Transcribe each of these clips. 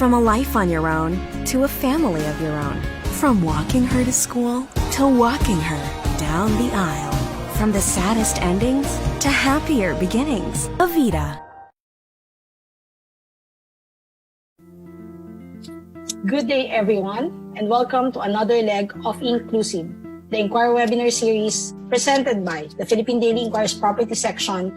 From a life on your own to a family of your own. From walking her to school to walking her down the aisle. From the saddest endings to happier beginnings. Avida. Good day, everyone, and welcome to another leg of Inclusive, the Inquire webinar series presented by the Philippine Daily Inquire's Property Section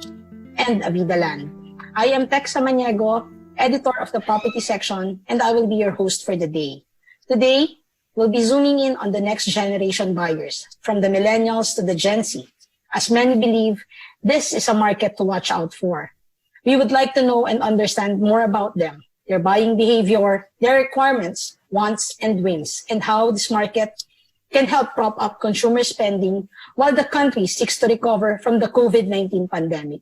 and Avida Land. I am Tex Samaniego, editor of the Property Section, and I will be your host for the day. Today, we'll be zooming in on the next generation buyers, from the millennials to the Gen Z, as many believe this is a market to watch out for. We would like to know and understand more about them, their buying behavior, their requirements, wants, and wins, and how this market can help prop up consumer spending while the country seeks to recover from the COVID-19 pandemic.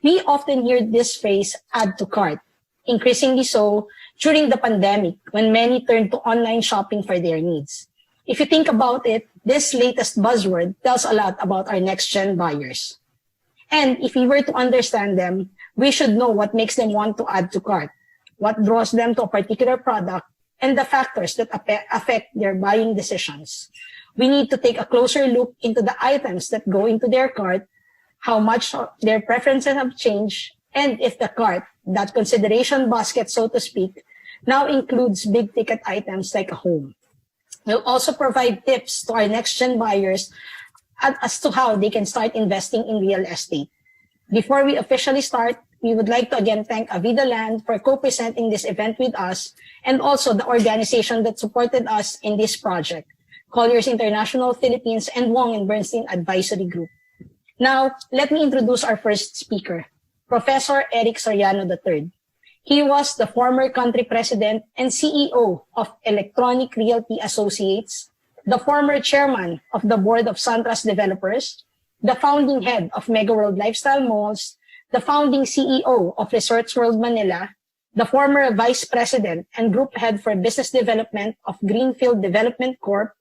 We often hear this phrase, add to cart, increasingly so during the pandemic when many turned to online shopping for their needs. If you think about it, this latest buzzword tells a lot about our next-gen buyers. And if we were to understand them, we should know what makes them want to add to cart, what draws them to a particular product, and the factors that affect their buying decisions. We need to take a closer look into the items that go into their cart, how much their preferences have changed, and if the cart, that consideration basket, so to speak, now includes big-ticket items like a home. We'll also provide tips to our next-gen buyers as to how they can start investing in real estate. Before we officially start, we would like to again thank Avida Land for co-presenting this event with us, and also the organization that supported us in this project, Colliers International Philippines and Wong & Bernstein Advisory Group. Now, let me introduce our first speaker, Professor Eric Soriano III. He was the former country president and CEO of Electronic Realty Associates, the former chairman of the board of Santras Developers, the founding head of Mega World Lifestyle Malls, the founding CEO of Resorts World Manila, the former vice president and group head for business development of Greenfield Development Corp.,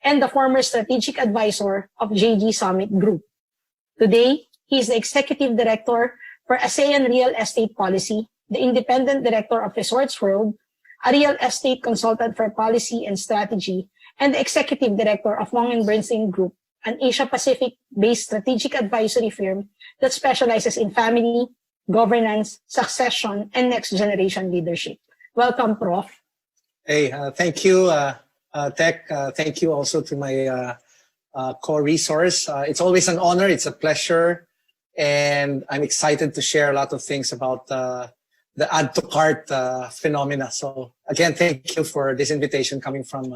and the former strategic advisor of JG Summit Group. Today, he is the executive director for ASEAN Real Estate Policy, the independent director of Resorts World, a real estate consultant for policy and strategy, and the executive director of Wong & Bernstein Group, an Asia-Pacific-based strategic advisory firm that specializes in family, governance, succession, and next-generation leadership. Welcome, Prof. Hey, thank you, Tech. Thank you also to my co-resource. It's always an honor. It's a pleasure. And I'm excited to share a lot of things about the add to cart phenomena. So again, thank you for this invitation coming from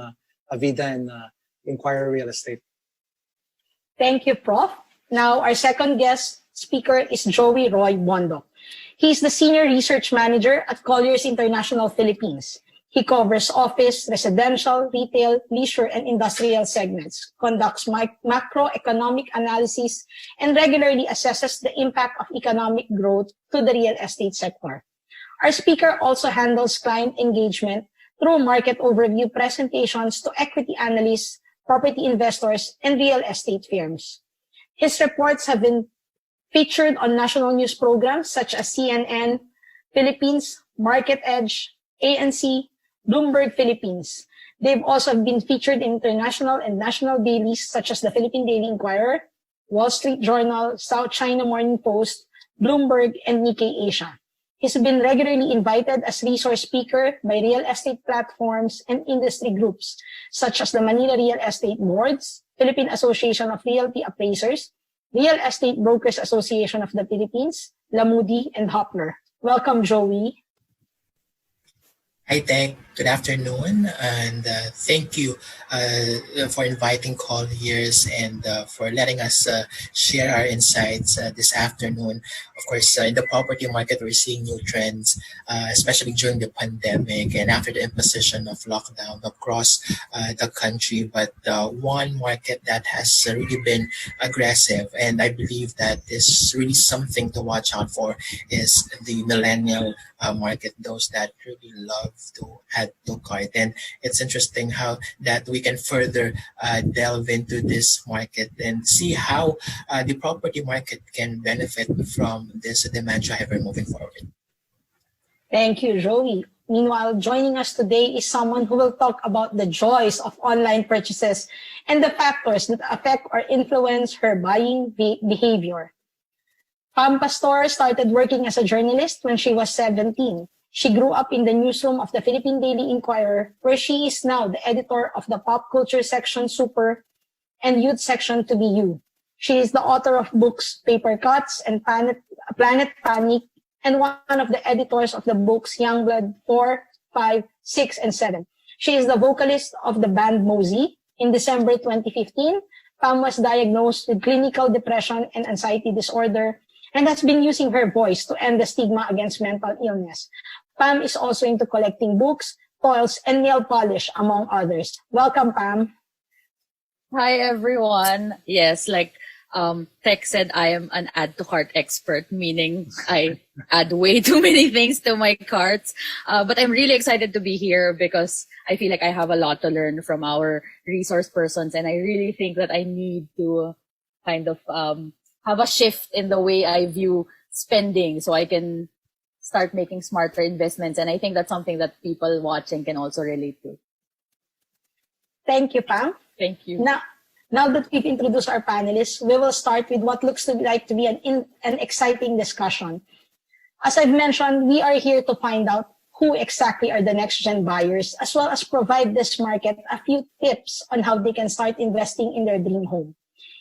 Avida and Inquirer Real Estate. Thank you, Prof. Now, our second guest speaker is Joey Roy Bondo. He's the Senior Research Manager at Colliers International Philippines. He covers office, residential, retail, leisure, and industrial segments, conducts macroeconomic analysis, and regularly assesses the impact of economic growth to the real estate sector. Our speaker also handles client engagement through market overview presentations to equity analysts, property investors, and real estate firms. His reports have been featured on national news programs such as CNN, Philippines, Market Edge, ANC, Bloomberg Philippines. They've also been featured in international and national dailies such as the Philippine Daily Inquirer, Wall Street Journal, South China Morning Post, Bloomberg, and Nikkei Asia. He's been regularly invited as resource speaker by real estate platforms and industry groups such as the Manila Real Estate Boards, Philippine Association of Realty Appraisers, Real Estate Brokers Association of the Philippines, Lamudi, and Hoppler. Welcome, Joey. Hi, Tech. Good afternoon, and thank you for inviting Colliers and for letting us share our insights this afternoon. Of course, in the property market, we're seeing new trends, especially during the pandemic and after the imposition of lockdown across the country. But one market that has really been aggressive, and I believe that is really something to watch out for, is the millennial market, those that really love to add to cart. And it's interesting how that we can further delve into this market and see how the property market can benefit from this demand driver moving forward. Thank you, Joey. Meanwhile, joining us today is someone who will talk about the joys of online purchases and the factors that affect or influence her buying behavior. Pam Pastor started working as a journalist when she was 17. She grew up in the newsroom of the Philippine Daily Inquirer, where she is now the editor of the pop culture section Super and youth section To Be You. She is the author of books Paper Cuts and Planet Panic, and one of the editors of the books Youngblood 4, 5, 6, and 7. She is the vocalist of the band Mosey. In December 2015, Pam was diagnosed with clinical depression and anxiety disorder and has been using her voice to end the stigma against mental illness. Pam is also into collecting books, toys, and nail polish, among others. Welcome, Pam. Hi, everyone. Yes, like Tech said, I am an add to cart expert, meaning I add way too many things to my carts. But I'm really excited to be here because I feel like I have a lot to learn from our resource persons. And I really think that I need to kind of have a shift in the way I view spending so I can start making smarter investments. And I think that's something that people watching can also relate to. Thank you, Pam. Thank you. Now that we've introduced our panelists, we will start with what looks like to be an exciting discussion. As I've mentioned, we are here to find out who exactly are the next-gen buyers, as well as provide this market a few tips on how they can start investing in their dream home.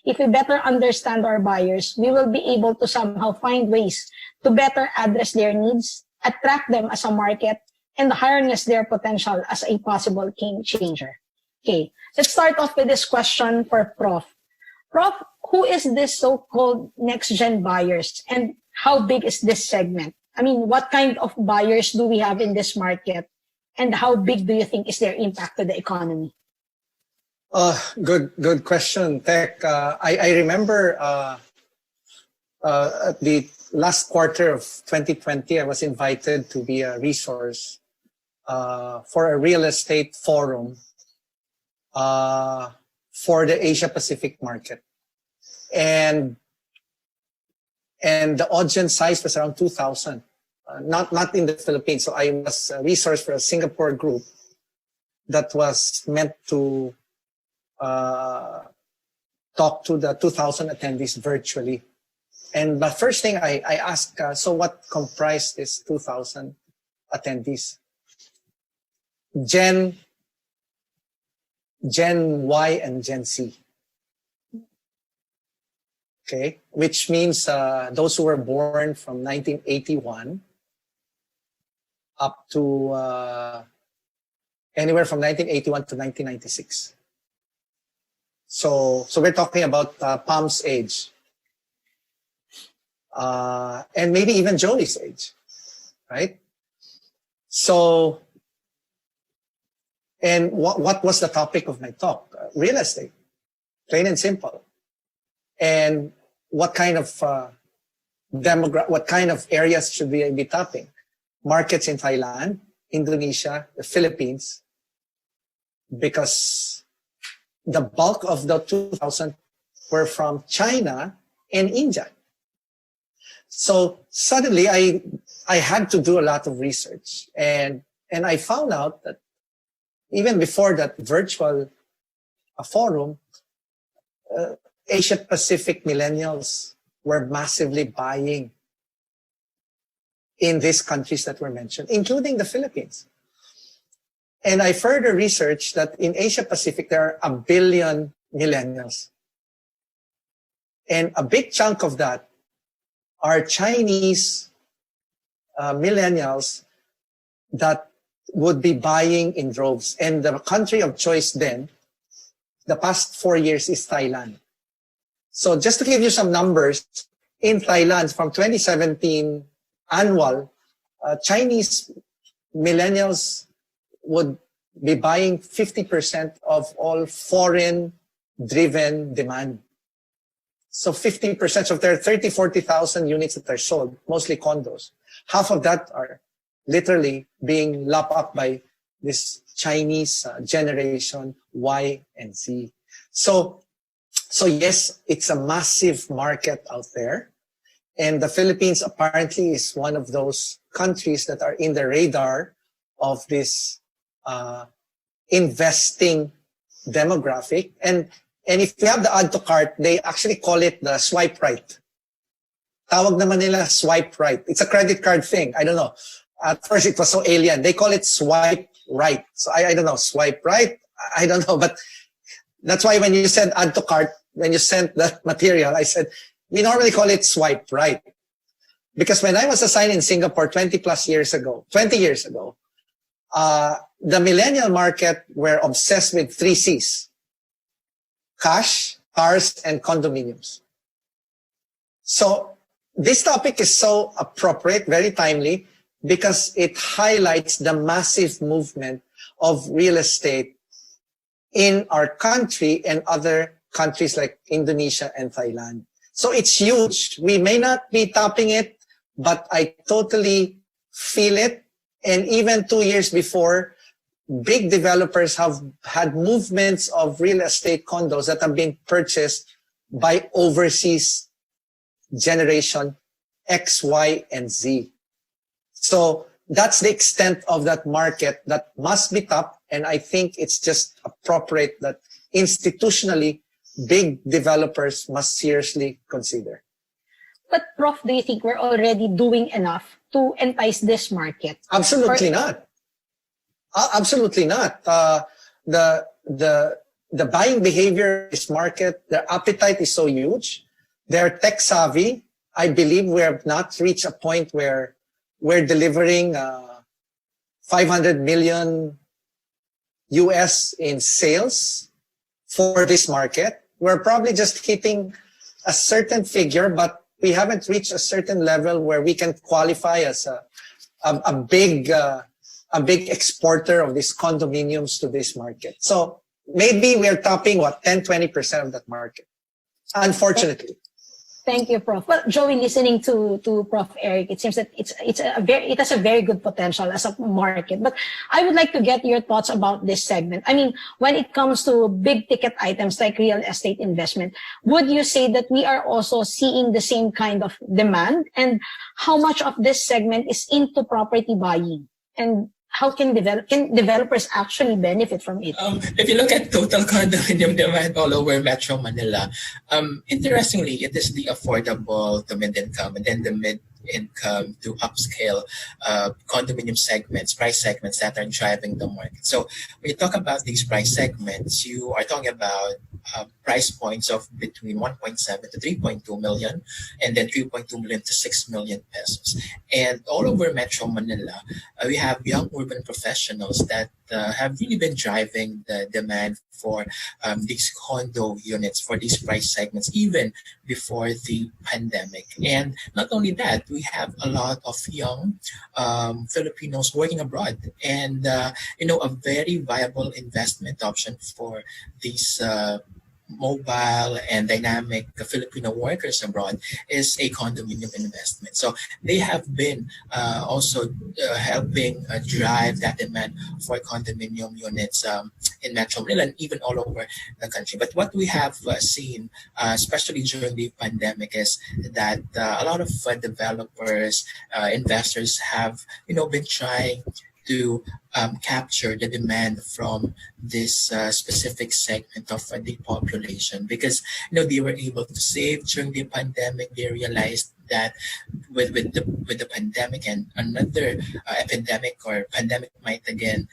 If we better understand our buyers, we will be able to somehow find ways to better address their needs, attract them as a market, and harness their potential as a possible game changer. Okay, let's start off with this question for Prof. Prof, who is this so-called next-gen buyers and how big is this segment? I mean, what kind of buyers do we have in this market and how big do you think is their impact to the economy? Good question, Tech. I remember at the last quarter of 2020, I was invited to be a resource for a real estate forum for the Asia Pacific market. And the audience size was around 2,000, not in the Philippines. So I was a resource for a Singapore group that was meant to talk to the 2,000 attendees virtually. And the first thing I asked, so what comprised this 2,000 attendees? Gen Y and Gen Z. Okay, which means those who were born from 1981 up to anywhere from 1981 to 1996. So we're talking about Pam's age, and maybe even Joey's age, right? So, and what was the topic of my talk? Real estate, plain and simple. And what kind of what kind of areas should we be tapping? Markets in Thailand, Indonesia, the Philippines, because the bulk of the 2,000 were from China and India. So suddenly I had to do a lot of research, and I found out that even before that virtual forum, Asia Pacific millennials were massively buying in these countries that were mentioned, including the Philippines. And I further researched that in Asia Pacific, there are 1 billion millennials. And a big chunk of that are Chinese millennials that would be buying in droves. And the country of choice then, the past 4 years, is Thailand. So just to give you some numbers, in Thailand, from 2017 annual, Chinese millennials would be buying 50% of all foreign-driven demand. So 50% of their 30, 40,000 units that are sold, mostly condos, half of that are literally being lapped up by this Chinese generation Y and Z. So yes, it's a massive market out there. And the Philippines apparently is one of those countries that are in the radar of this investing demographic. And if you have the add to cart, they actually call it the swipe right. Tawag naman nila swipe right. It's a credit card thing. I don't know. At first it was so alien. They call it swipe right. So I don't know. Swipe right? I don't know. But that's why when you said add to cart, when you sent the material, I said, we normally call it swipe right. Because when I was assigned in Singapore 20 years ago, the millennial market were obsessed with 3 C's: cash, cars, and condominiums. So this topic is so appropriate, very timely, because it highlights the massive movement of real estate in our country and other countries like Indonesia and Thailand. So it's huge. We may not be topping it, but I totally feel it. And even 2 years before, big developers have had movements of real estate condos that have been purchased by overseas generation X, Y, and Z. So that's the extent of that market that must be tapped. And I think it's just appropriate that institutionally big developers must seriously consider. But Prof, do you think we're already doing enough to entice this market? Absolutely not. Absolutely not. The buying behavior in this market, their appetite is so huge. They're tech savvy. I believe we have not reached a point where we're delivering 500 million US in sales for this market. We're probably just hitting a certain figure, but we haven't reached a certain level where we can qualify as a big exporter of these condominiums to this market. So maybe we're topping 10-20% of that market, unfortunately. Thank you, Prof. Well, Joey, listening to Prof. Eric, it seems that it has a very good potential as a market. But I would like to get your thoughts about this segment. I mean, when it comes to big ticket items like real estate investment, would you say that we are also seeing the same kind of demand? And how much of this segment is into property buying? And how can developers actually benefit from it? If you look at total condominium demand all over Metro Manila, interestingly, it is the affordable to mid-income and then the mid-income to upscale condominium segments, price segments that are driving the market. So when you talk about these price segments, you are talking about price points of between 1.7 to 3.2 million and then 3.2 million to 6 million pesos. And all over Metro Manila, we have young urban professionals that have really been driving the demand for these condo units for these price segments even before the pandemic. And not only that, we have a lot of young Filipinos working abroad, and a very viable investment option for these mobile and dynamic Filipino workers abroad is a condominium investment. So they have been also helping drive that demand for condominium units in Metro Manila and even all over the country. But what we have seen, especially during the pandemic, is that a lot of developers, investors have been trying to capture the demand from this specific segment of the population, because they were able to save during the pandemic. They realized that with the pandemic and another epidemic or pandemic might again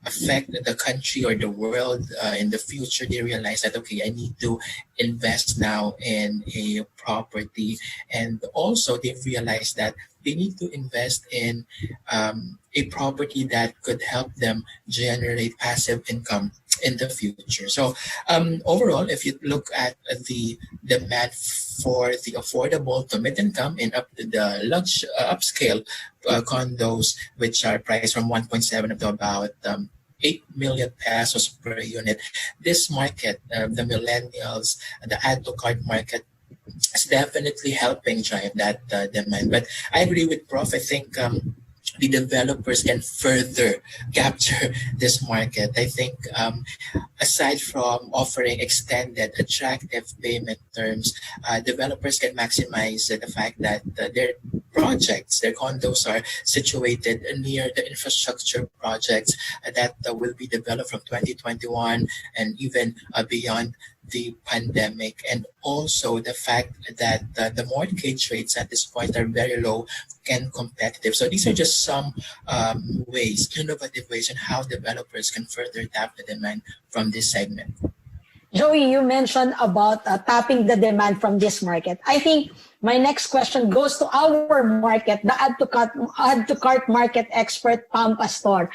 affect the country or the world in the future, they realize that, okay, I need to invest now in a property. And also they've realized that they need to invest in a property that could help them generate passive income in the future. So overall, if you look at the demand for the affordable to mid-income and up to the upscale condos, which are priced from 1.7 up to about 8 million pesos per unit, this market, the millennials, the add-to-cart market, is definitely helping drive that demand. But I agree with Prof. I think the developers can further capture this market. I think aside from offering extended, attractive payment terms, developers can maximize the fact that their projects, their condos are situated near the infrastructure projects that will be developed from 2021 and even beyond the pandemic, and also the fact that the mortgage rates at this point are very low and competitive. So these are just some ways, innovative ways, on how developers can further tap the demand from this segment. Joey, you mentioned about tapping the demand from this market. I think my next question goes to our market, the add to cart market expert, Pam Pastor.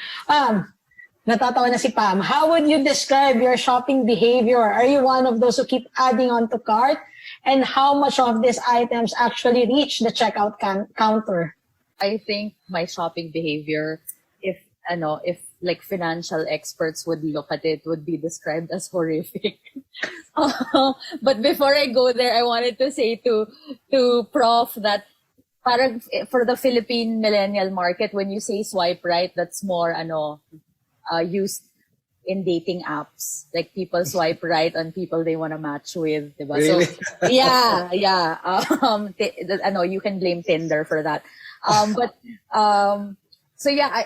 Natatawa na si Pam. How would you describe your shopping behavior? Are you one of those who keep adding on to cart? And how much of these items actually reach the checkout counter? I think my shopping behavior, if like financial experts would look at it, would be described as horrific. But before I go there, I wanted to say to Prof that parang for the Philippine millennial market, when you say swipe right, that's more used in dating apps. Like people swipe right on people they want to match with. Diba? Really? So yeah. You can blame Tinder for that. So yeah,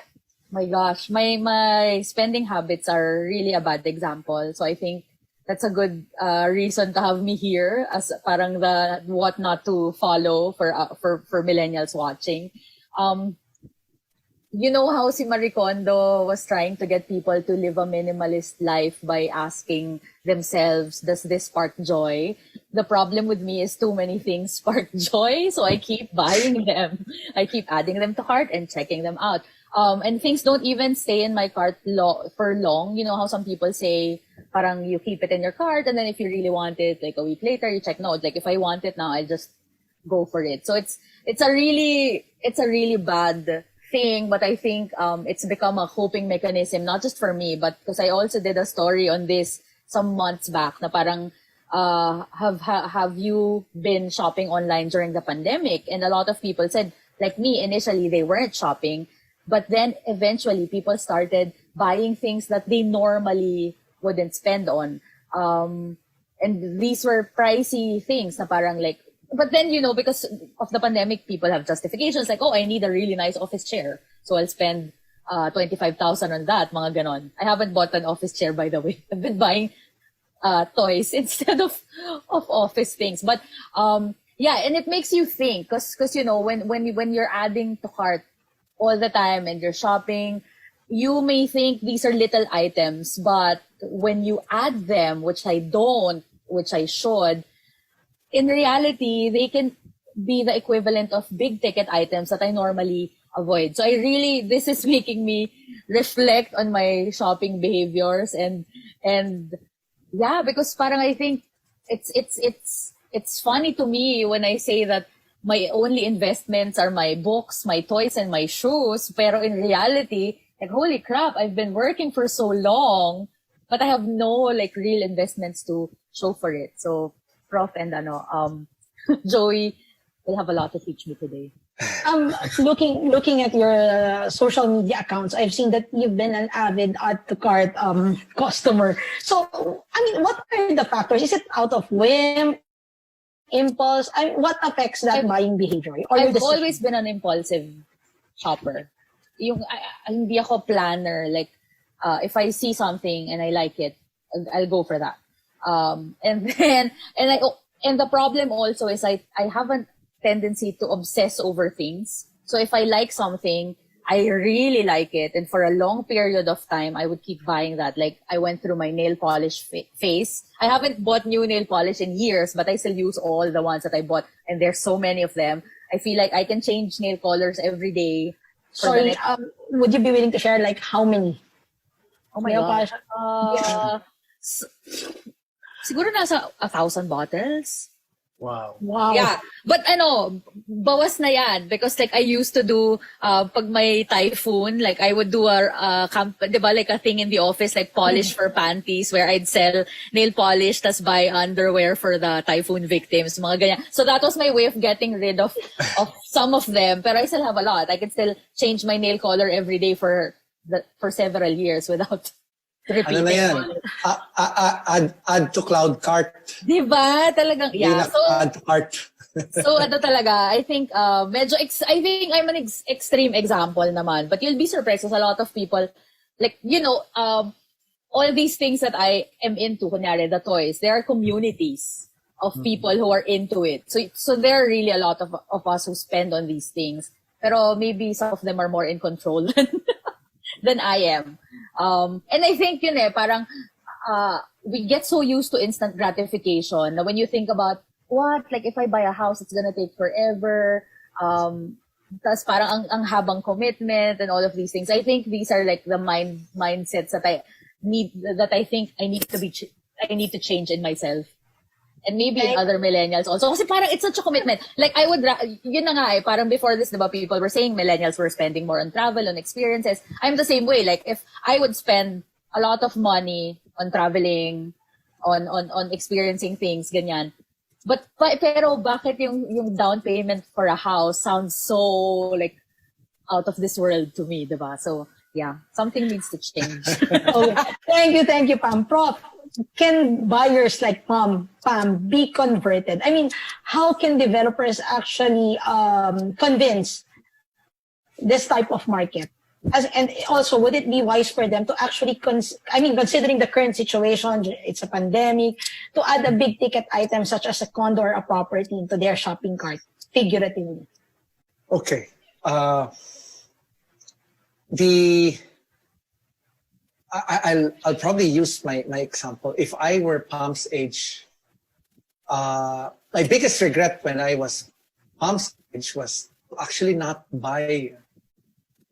my gosh, my spending habits are really a bad example. So I think that's a good reason to have me here as parang the what not to follow for millennials watching. You know how si Marie Kondo was trying to get people to live a minimalist life by asking themselves, does this spark joy? The problem with me is too many things spark joy, so I keep buying them. I keep adding them to cart and checking them out. And things don't even stay in my cart for long. You know how some people say, parang you keep it in your cart, and then if you really want it, like a week later, you check, no, like if I want it now, I just go for it. So it's a really bad thing, but I think it's become a coping mechanism, not just for me, but because I also did a story on this some months back na parang have you been shopping online during the pandemic? And a lot of people said, like me, initially they weren't shopping, but then eventually people started buying things that they normally wouldn't spend on. And these were pricey things na parang like, but then, because of the pandemic, people have justifications like, oh, I need a really nice office chair. So I'll spend 25,000 on that, mga ganon. I haven't bought an office chair, by the way. I've been buying toys instead of office things. But yeah, and it makes you think, because when you're adding to cart all the time and you're shopping, you may think these are little items, but when you add them, which I don't, which I should, in reality, they can be the equivalent of big ticket items that I normally avoid. So this is making me reflect on my shopping behaviors and yeah, because parang I think it's funny to me when I say that my only investments are my books, my toys, and my shoes. Pero in reality, like, holy crap, I've been working for so long, but I have no like real investments to show for it. So Prof and Joey will have a lot to teach me today. Looking at your social media accounts, I've seen that you've been an avid add to cart customer. So, what are the factors? Is it out of whim, impulse? What affects that buying behavior? I've always been an impulsive shopper. Hindi ako planner. Like, if I see something and I like it, I'll go for that. And the problem also is I have a tendency to obsess over things. So if I like something, I really like it, and for a long period of time, I would keep buying that. Like I went through my nail polish phase. I haven't bought new nail polish in years, but I still use all the ones that I bought, and there's so many of them. I feel like I can change nail colors every day. Sorry, would you be willing to share like how many? Oh my gosh. Siguro nasa 1,000 bottles. Wow. Wow. Yeah. But bawas na yan because like I used to do pag may typhoon, like I would do diba, like a thing in the office like polish for panties where I'd sell nail polish tas buy underwear for the typhoon victims, mga ganyan. So that was my way of getting rid of some of them, but I still have a lot. I could still change my nail color every day for several years without Ano na yan? Add to cloud cart. Diba? Talagang, yeah. So, add to cart. so talaga, I think, I think I'm an extreme example naman. But you'll be surprised because a lot of people, like, all these things that I am into, kunyari, the toys, there are communities of people who are into it. So there are really a lot of us who spend on these things. Pero maybe some of them are more in control than I am. And I think parang we get so used to instant gratification na when you think about like if I buy a house, it's gonna take forever. Tas parang ang habang commitment and all of these things. I think these are like the mindsets that I think I need to change in myself. And maybe in other millennials also. Kasi parang it's such a commitment. Like I would, yun na nga parang before this, diba, people were saying millennials were spending more on travel, on experiences. I'm the same way. Like if I would spend a lot of money on traveling, on experiencing things, ganyan. Pero bakit yung down payment for a house sounds so like out of this world to me, diba? So yeah, something needs to change. Okay. Thank you, Pam. Prof, can buyers like Pam be converted? I mean, how can developers actually convince this type of market? And also, would it be wise for them to actually, considering the current situation, it's a pandemic, to add a big ticket item such as a condo or a property into their shopping cart, figuratively? Okay. I'll probably use my example. If I were Pam's age, my biggest regret when I was Pam's age was to actually not buy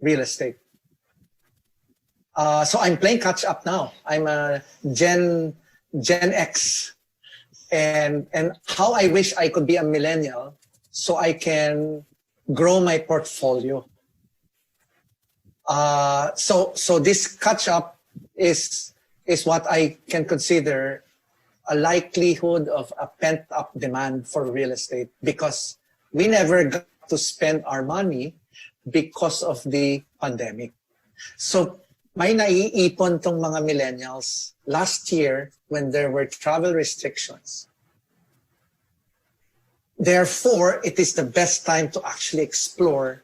real estate. So I'm playing catch up now. I'm a Gen X, and how I wish I could be a millennial so I can grow my portfolio. So this catch up is what I can consider a likelihood of a pent up demand for real estate because we never got to spend our money because of the pandemic. So may naiipon tong mga millennials last year when there were travel restrictions. Therefore, it is the best time to actually explore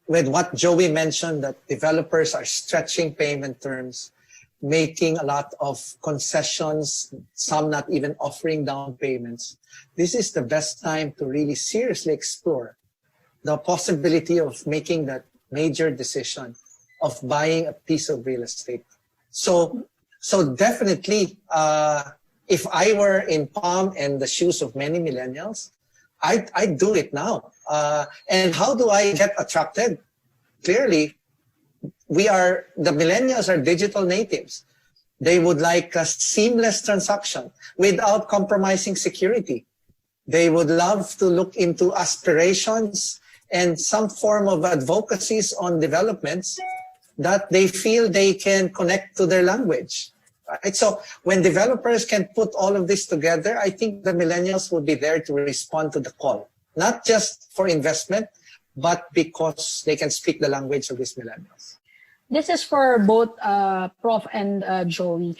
with what Joey mentioned, that developers are stretching payment terms, making a lot of concessions, some not even offering down payments. This is the best time to really seriously explore the possibility of making that major decision of buying a piece of real estate. So definitely, if I were in Palm and the shoes of many millennials, I'd do it now. And how do I get attracted? Clearly, the millennials are digital natives. They would like a seamless transaction without compromising security. They would love to look into aspirations and some form of advocacies on developments that they feel they can connect to their language. Right? So when developers can put all of this together, I think the millennials will be there to respond to the call, not just for investment, but because they can speak the language of these millennials. This is for both Prof and Joey.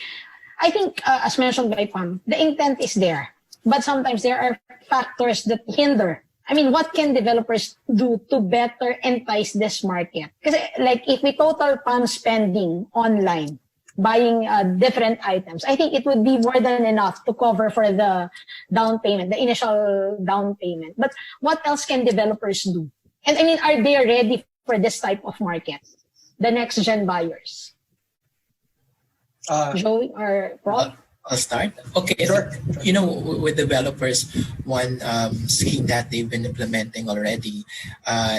I think, as mentioned by Pam, the intent is there, but sometimes there are factors that hinder. I mean, what can developers do to better entice this market? Because like if we total Pam spending online, buying different items, I think it would be more than enough to cover for the down payment, the initial down payment. But what else can developers do? And I mean, are they ready for this type of market? The next gen buyers? Joey or Prof? I'll start. Okay, Sure. with developers, one scheme that they've been implementing already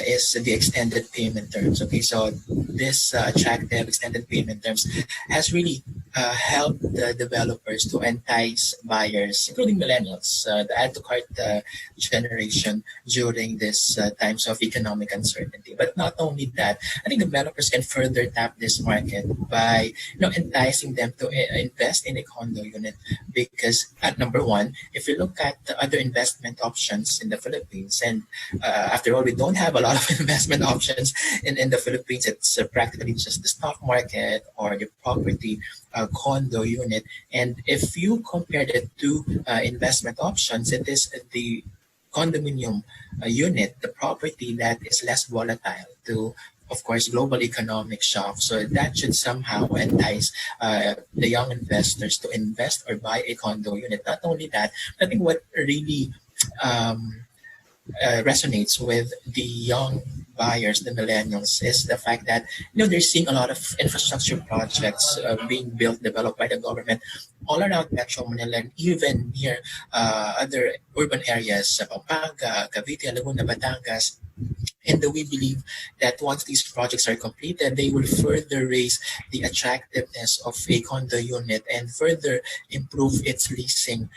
is the extended payment terms. Okay, so this attractive extended payment terms has really helped the developers to entice buyers, including millennials, the add to cart generation during this times of economic uncertainty. But not only that, I think developers can further tap this market by enticing them to invest in a condo unit, because at number one, if you look at the other investment options in the Philippines, and after all, we don't have a lot of investment options in the Philippines. It's practically just the stock market or the property condo unit. And if you compare the two investment options, it is the condominium unit, the property that is less volatile to, of course, global economic shock. So that should somehow entice the young investors to invest or buy a condo unit. Not only that, I think what really resonates with the young buyers, the millennials, is the fact that they're seeing a lot of infrastructure projects being built, developed by the government all around Metro Manila and even near other urban areas, Pampanga, Cavite, Laguna, Batangas. And we believe that once these projects are completed, they will further raise the attractiveness of a condo unit and further improve its leasing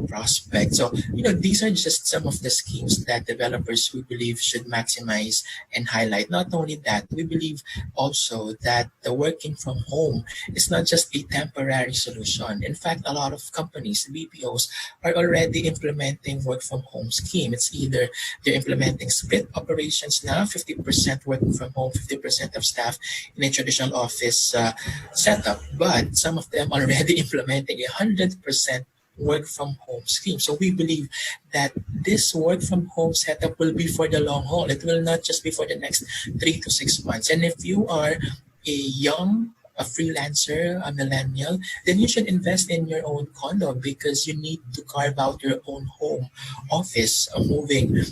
prospect. So, these are just some of the schemes that developers, we believe, should maximize and highlight. Not only that, we believe also that the working from home is not just a temporary solution. In fact, a lot of companies, BPOs, are already implementing work from home scheme. It's either they're implementing split operations now, 50% working from home, 50% of staff in a traditional office setup, but some of them already implementing 100% work from home scheme. So we believe that this work from home setup will be for the long haul. It will not just be for the next 3 to 6 months. And if you are a freelancer, a millennial, then you should invest in your own condo, because you need to carve out your own home office moving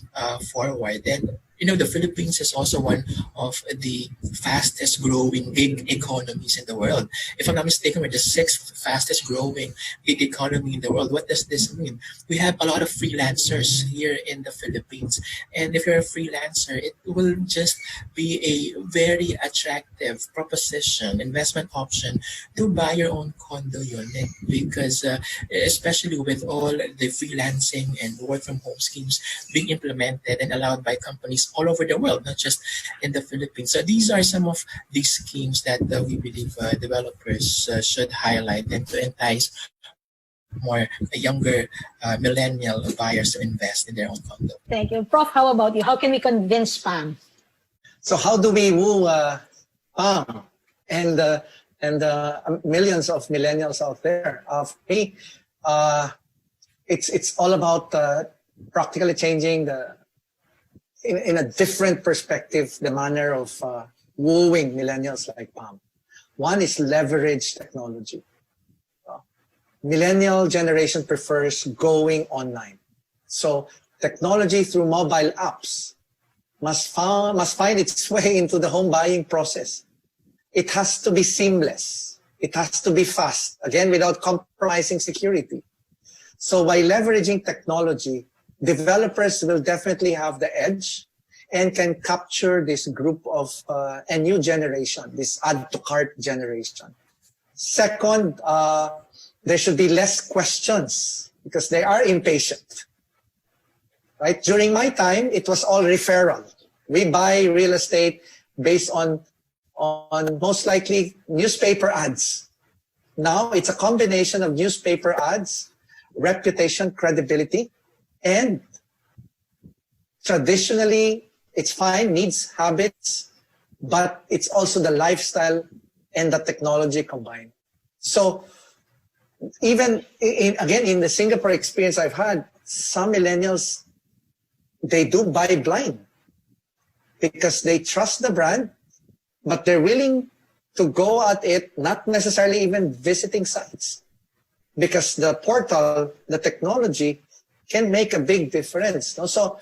forward. And the Philippines is also one of the fastest growing gig economies in the world. If I'm not mistaken, we're the 6th fastest growing gig economy in the world. What does this mean? We have a lot of freelancers here in the Philippines. And if you're a freelancer, it will just be a very attractive proposition, investment option to buy your own condo unit, because especially with all the freelancing and work from home schemes being implemented and allowed by companies all over the world, not just in the Philippines. So these are some of these schemes that we believe developers should highlight and to entice more younger millennial buyers to invest in their own condo. Thank you. Prof, how about you? How can we convince Pam? So how do we woo Pam and millions of millennials out there? It's all about practically changing in a different perspective the manner of wooing millennials like Pam. One is leverage technology. Millennial generation prefers going online. So technology through mobile apps must find its way into the home buying process. It has to be seamless. It has to be fast, again, without compromising security. So by leveraging technology, developers will definitely have the edge and can capture this group of a new generation, this add to cart generation. Second, there should be less questions because they are impatient. Right? During my time, it was all referral. We buy real estate based on most likely newspaper ads. Now it's a combination of newspaper ads, reputation, credibility, and traditionally it's fine, needs, habits, but it's also the lifestyle and the technology combined. So even in the Singapore experience I've had, some millennials, they do buy blind because they trust the brand, but they're willing to go at it, not necessarily even visiting sites, because the portal, the technology can make a big difference. So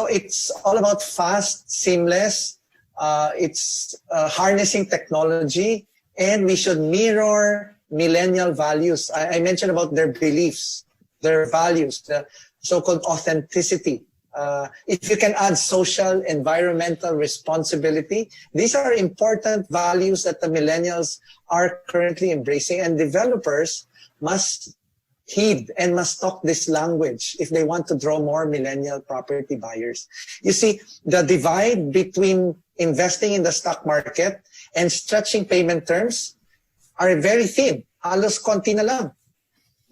it's all about fast, seamless. It's harnessing technology, and we should mirror millennial values. I mentioned about their beliefs, their values, the so-called authenticity. If you can add social, environmental responsibility, these are important values that the millennials are currently embracing, and developers must heed and must talk this language if they want to draw more millennial property buyers. You see, the divide between investing in the stock market and stretching payment terms are very thin. Halos konti na lang.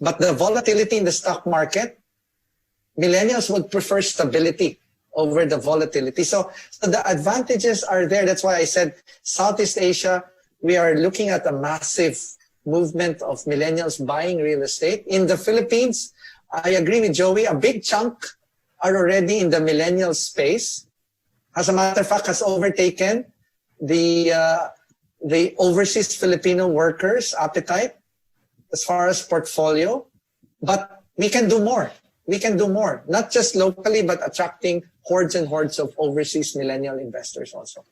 But the volatility in the stock market, millennials would prefer stability over the volatility. So the advantages are there. That's why I said Southeast Asia, we are looking at a massive movement of millennials buying real estate. In the Philippines, I agree with Joey, a big chunk are already in the millennial space. As a matter of fact, has overtaken the overseas Filipino workers' appetite as far as portfolio. But we can do more. We can do more, not just locally, but attracting hordes and hordes of overseas millennial investors also.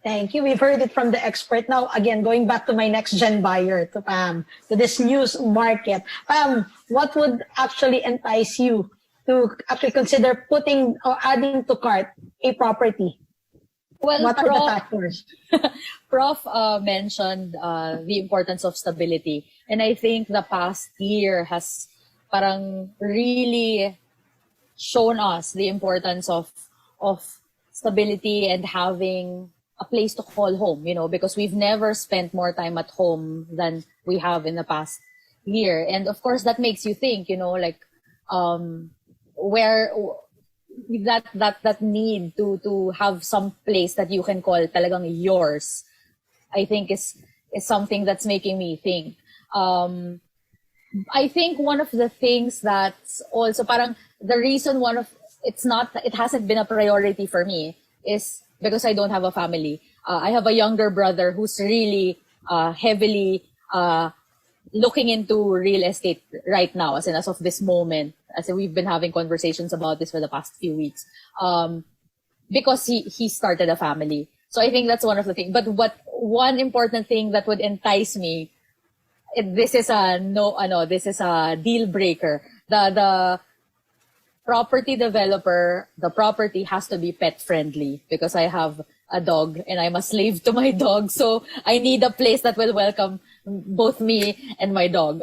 Thank you. We've heard it from the expert. Now, again, going back to my next gen buyer, to Pam, to this news market. Pam, what would actually entice you to actually consider putting or adding to cart a property? Well, What are the factors? Prof mentioned the importance of stability. And I think the past year has parang really shown us the importance of stability and having a place to call home, you know, because we've never spent more time at home than we have in the past year. And of course, that makes you think, you know, like, where that need to have some place that you can call talagang yours, I think is something that's making me think. I think one of the things that's also parang the reason it hasn't been a priority for me is because I don't have a family. I have a younger brother who's really heavily looking into real estate right now, as of this moment. As we've been having conversations about this for the past few weeks, because he started a family. So I think that's one of the things. But one important thing that would entice me, this is a deal breaker. The property developer, the property has to be pet friendly because I have a dog and I'm a slave to my dog. So I need a place that will welcome both me and my dog.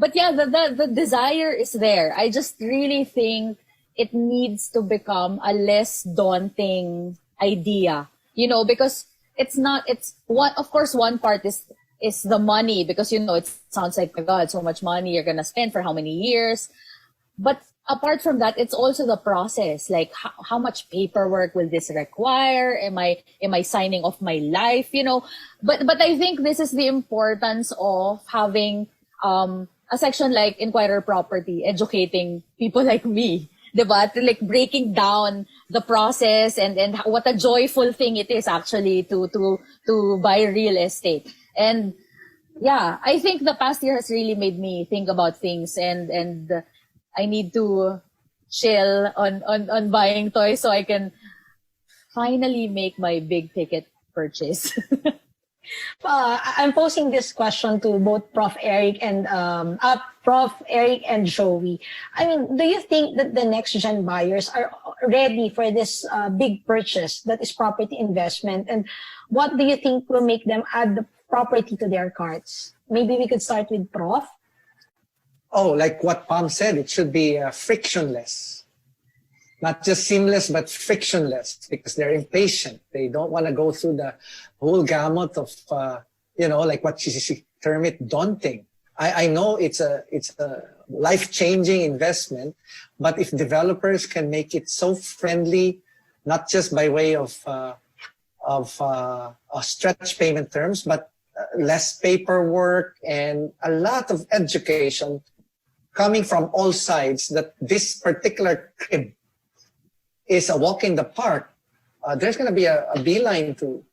But yeah, the desire is there. I just really think it needs to become a less daunting idea, you know, because of course, one part is the money, because, you know, it sounds like, my God, so much money you're going to spend for how many years. But apart from that, it's also the process. Like, how much paperwork will this require? Am I signing off my life? You know, but I think this is the importance of having, a section like Inquirer Property, educating people like me, diba? Like breaking down the process and what a joyful thing it is actually to buy real estate. And yeah, I think the past year has really made me think about things, and I need to chill on buying toys so I can finally make my big ticket purchase. I'm posing this question to both Prof. Eric and Joey. I mean, do you think that the next gen buyers are ready for this big purchase that is property investment? And what do you think will make them add the property to their carts? Maybe we could start with Prof. Oh, like what Pam said, it should be frictionless. Not just seamless, but frictionless, because they're impatient. They don't want to go through the whole gamut of, like what she termed it, daunting. I know it's a life-changing investment, but if developers can make it so friendly, not just by way of stretch payment terms, but less paperwork and a lot of education coming from all sides, that this particular crib is a walk in the park, there's going to be a beeline to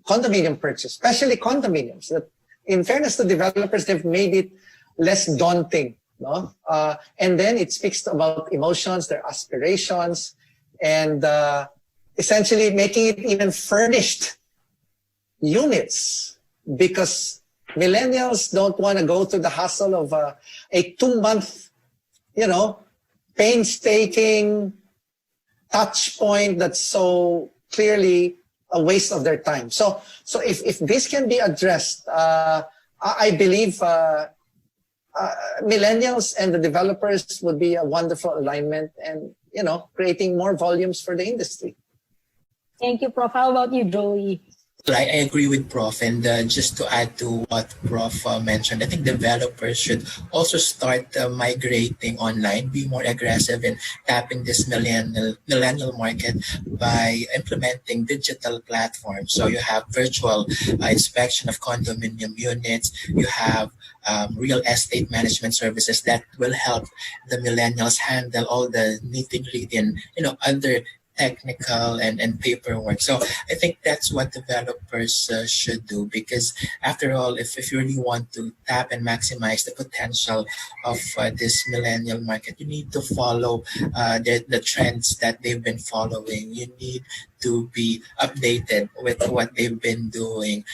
condominium purchase, especially condominiums. That, in fairness to developers, they've made it less daunting, no? And then it speaks about emotions, their aspirations, and essentially making it even furnished units, because Millennials don't want to go through the hassle of a 2-month, painstaking touch point that's so clearly a waste of their time. So if this can be addressed, I believe millennials and the developers would be a wonderful alignment, and creating more volumes for the industry. Thank you, Prof. How about you, Joey? I agree with Prof. And just to add to what Prof mentioned, I think developers should also start migrating online, be more aggressive in tapping this millennial market by implementing digital platforms. So you have virtual inspection of condominium units, you have real estate management services that will help the millennials handle all the nitty-gritty and other technical and paperwork. So I think that's what developers should do, because after all, if you really want to tap and maximize the potential of this millennial market, you need to follow the trends that they've been following. You need to be updated with what they've been doing,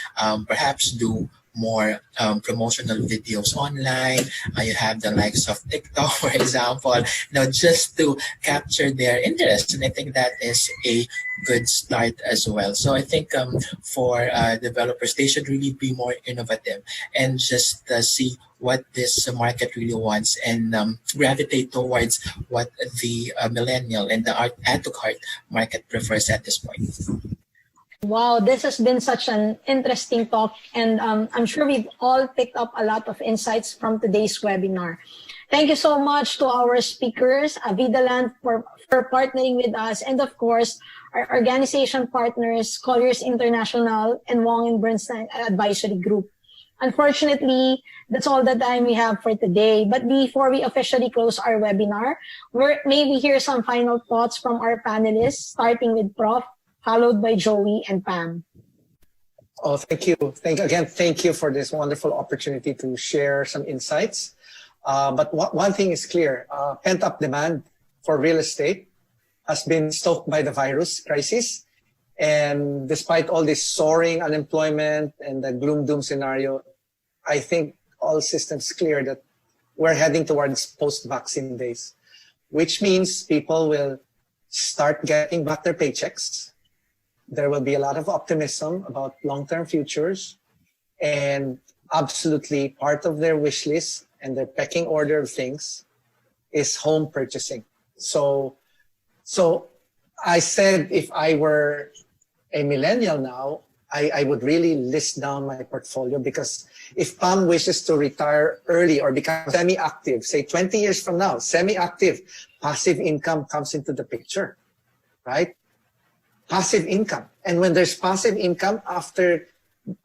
perhaps do more promotional videos online. You have the likes of TikTok, for example, just to capture their interest. And I think that is a good start as well. So I think for developers, they should really be more innovative and just see what this market really wants, and gravitate towards what the millennial and the add to cart market prefers at this point. Wow, this has been such an interesting talk, and I'm sure we've all picked up a lot of insights from today's webinar. Thank you so much to our speakers, Avidaland, for partnering with us, and of course, our organization partners, Colliers International and Wong and Bernstein Advisory Group. Unfortunately, that's all the time we have for today. But before we officially close our webinar, may we hear some final thoughts from our panelists, starting with Prof, followed by Joey and Pam. Oh, thank you. Thank you for this wonderful opportunity to share some insights. But one thing is clear, pent-up demand for real estate has been stoked by the virus crisis. And despite all this soaring unemployment and the gloom-doom scenario, I think all systems clear that we're heading towards post-vaccine days, which means people will start getting back their paychecks. There will be a lot of optimism about long-term futures, and absolutely part of their wish list and their pecking order of things is home purchasing. So I said if I were a millennial now, I would really list down my portfolio, because if Pam wishes to retire early or become semi-active, say 20 years from now, semi-active, passive income comes into the picture, right? Passive income. And when there's passive income after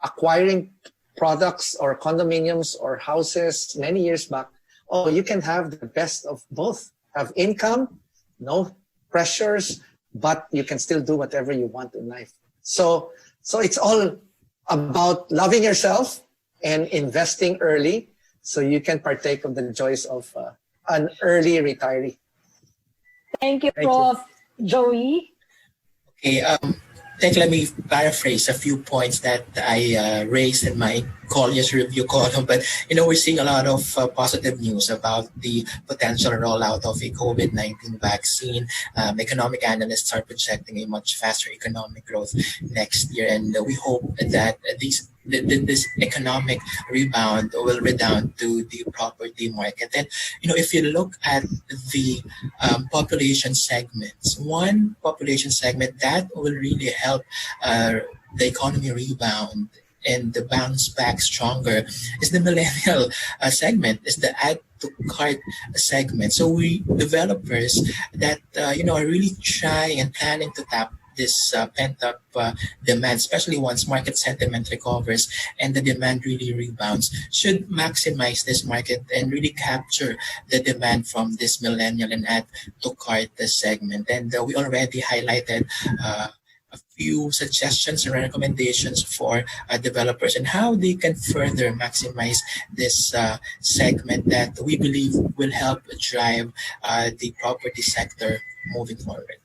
acquiring products or condominiums or houses many years back, you can have the best of both. Have income, no pressures, but you can still do whatever you want in life. So it's all about loving yourself and investing early so you can partake of the joys of an early retiree. Thank you, Prof. Joey? Okay, let me paraphrase a few points that I raised in my Colliers review column. But, we're seeing a lot of positive news about the potential rollout of a COVID-19 vaccine. Economic analysts are projecting a much faster economic growth next year. And we hope that this economic rebound will redound to the property market. And, if you look at the population segments, one population segment that will really help the economy rebound and the bounce back stronger is the millennial segment, is the add to cart segment. So we developers that are really trying and planning to tap this pent-up demand, especially once market sentiment recovers and the demand really rebounds, should maximize this market and really capture the demand from this millennial and add to cart segment. And we already highlighted a few suggestions and recommendations for developers and how they can further maximize this segment that we believe will help drive the property sector moving forward.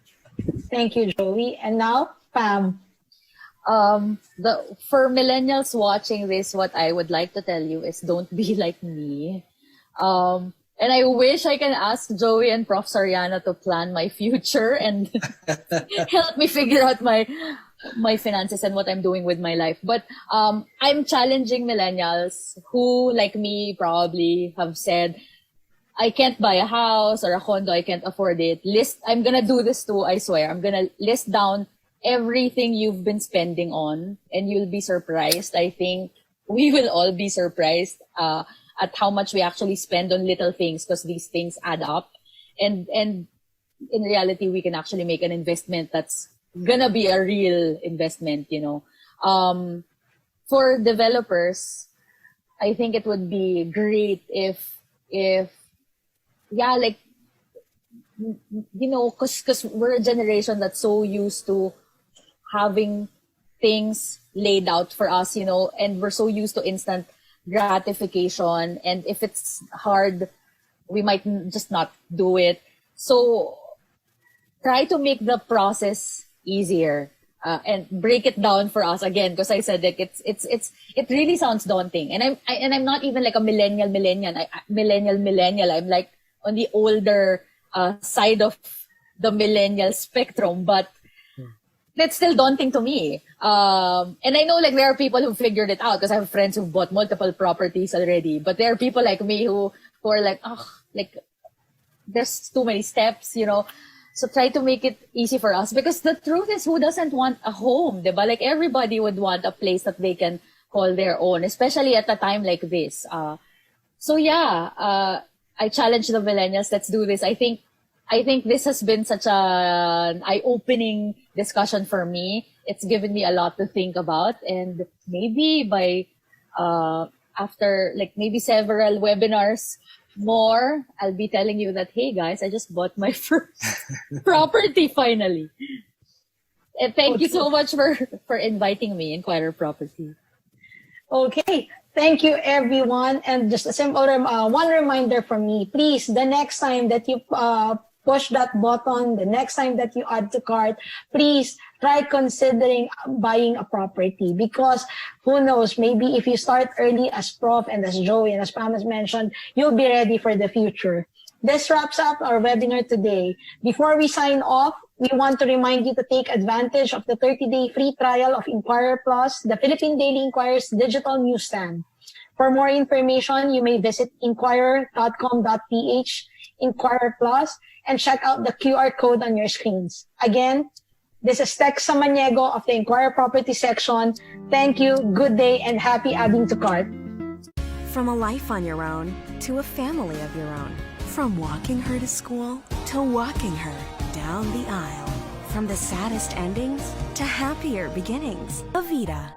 Thank you, Joey. And now, Pam. For millennials watching this, what I would like to tell you is don't be like me. And I wish I can ask Joey and Prof. Sariana to plan my future and help me figure out my finances and what I'm doing with my life. But I'm challenging millennials who, like me, probably have said, I can't buy a house or a condo, I can't afford it. I'm gonna do this too, I swear. I'm gonna list down everything you've been spending on, and you'll be surprised. I think we will all be surprised at how much we actually spend on little things, because these things add up. And in reality, we can actually make an investment that's gonna be a real investment, you know. For developers, I think it would be great if yeah, like, you know, cause we're a generation that's so used to having things laid out for us, you know, and we're so used to instant gratification. And if it's hard, we might just not do it. So try to make the process easier, and break it down for us again. Because I said, like, it really sounds daunting. And I'm not even like a millennial. I'm like on the older side of the millennial spectrum, but that's still daunting to me. And I know, like, there are people who figured it out, because I have friends who've bought multiple properties already. But there are people like me who are like, like, there's too many steps, you know. So try to make it easy for us, because the truth is, who doesn't want a home, diba? Like, everybody would want a place that they can call their own, especially at a time like this. So yeah, I challenge the millennials. Let's do this. I think this has been such an eye-opening discussion for me. It's given me a lot to think about, and maybe by after, like, maybe several webinars more, I'll be telling you that, hey guys, I just bought my first property finally. And thank you so much for inviting me, Inquirer Property. Okay. Thank you, everyone. And just a simple one reminder from me, please, the next time that you push that button, the next time that you add to cart, please try considering buying a property, because who knows, maybe if you start early, as Prof and as Joey and as Pam has mentioned, you'll be ready for the future. This wraps up our webinar today. Before we sign off, we want to remind you to take advantage of the 30-day free trial of Inquirer Plus, the Philippine Daily Inquirer's digital newsstand. For more information, you may visit inquirer.com.ph, Inquirer Plus, and check out the QR code on your screens. Again, this is Tex Samaniego of the Inquirer Property section. Thank you, good day, and happy adding to cart. From a life on your own to a family of your own. From walking her to school to walking her down the aisle. From the saddest endings to happier beginnings. Avida.